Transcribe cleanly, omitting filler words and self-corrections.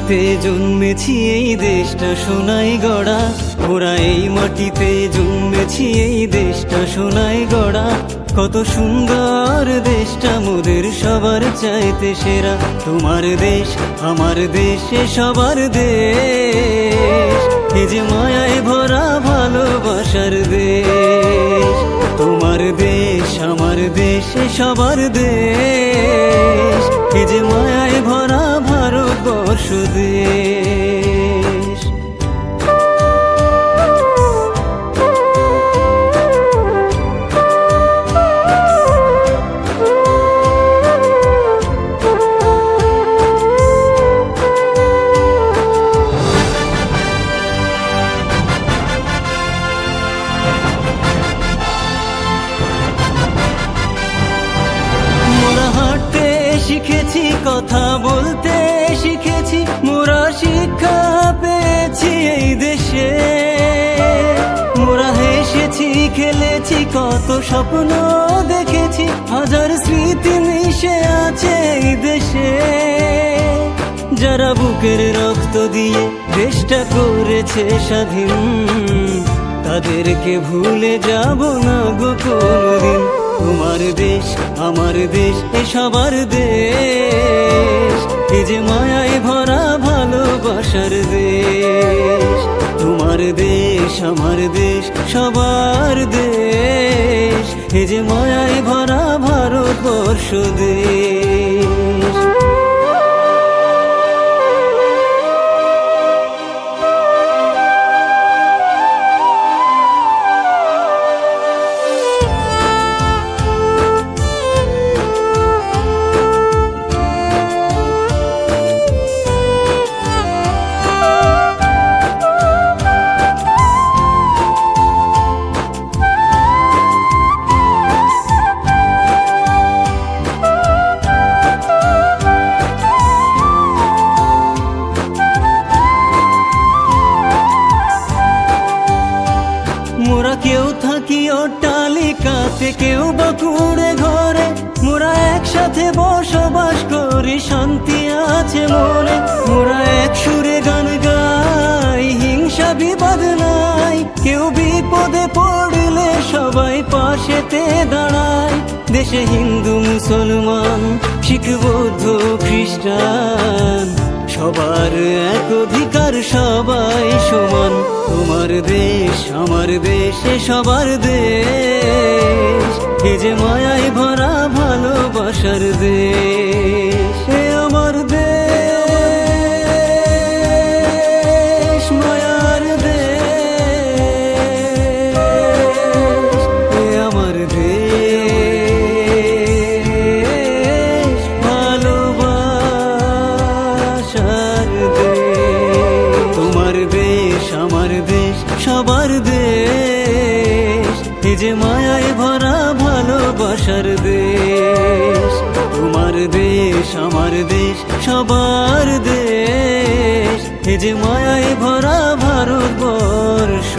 মাটিতে জন্মেছি, এই দেশটা সোনায় গড়া। মোরা এই মাটিতে জন্মেছি, এই দেশটা সোনায় গড়া। কত সুন্দর দেশটা মোদের সবার চাইতে সেরা। তোমার দেশ আমার দেশ সবার দেশ, এ যে মায়ায় ভরা ভালোবাসার দেশ। তোমার দেশ আমার দেশ সবার দেশ, এ যে মায়ায় ভরা ভারতবর্ষ দেশ। শিখেছি কথা বলতে শিখেছি, মোরা শিক্ষা পেয়েছি এই দেশে। মোরা হেসেছি খেলেছি, কত স্বপ্ন দেখেছি, হাজার স্মৃতি মিশে আছে এই দেশে। যারা বুকের রক্ত দিয়ে দেশটা করেছে স্বাধীন, তাদেরকে ভুলে যাব না গো কোনদিন। তোমার দেশ আমার দেশ সবার দেশ, এ যে মায়ায় ভরা ভালোবাসার দেশ। তোমার দেশ আমার দেশ সবার দেশ, এ যে মায়ায় ভরা ভারতবর্ষ দেশ। মোরা কেউ থাকি অট্টালিকাতে, কেউ বা কুঁড়ে ঘরে, মোরা একসাথে বসবাস করি, শান্তি আছে মনে। মোরা এক সুরে গান গাই, হিংসা বিবাদ নাই, কেউ বিপদে পড়লে সবাই পাশেতে দাঁড়ায়। দেশে হিন্দু মুসলমান শিখ বৌদ্ধ খ্রিস্টান, সবার এক অধিকার, সবাই সমান। তোমার দেশ আমার দেশ সবার দেশ, এ যে মায়ায় ভরা ভালোবাসার দেশ। এ আমার দেশ মায়ার দেশ, এ আমার দেশ ভালোবাসার দেশ। তোমার দেশ আমার দেশ সবার দেশ, এ যে মায়ায় ভরা ভালোবাসার দেশ। তোমার দেশ আমার দেশ সবার দেশ, এ যে মায়ায় ভরা ভারতবর্ষ।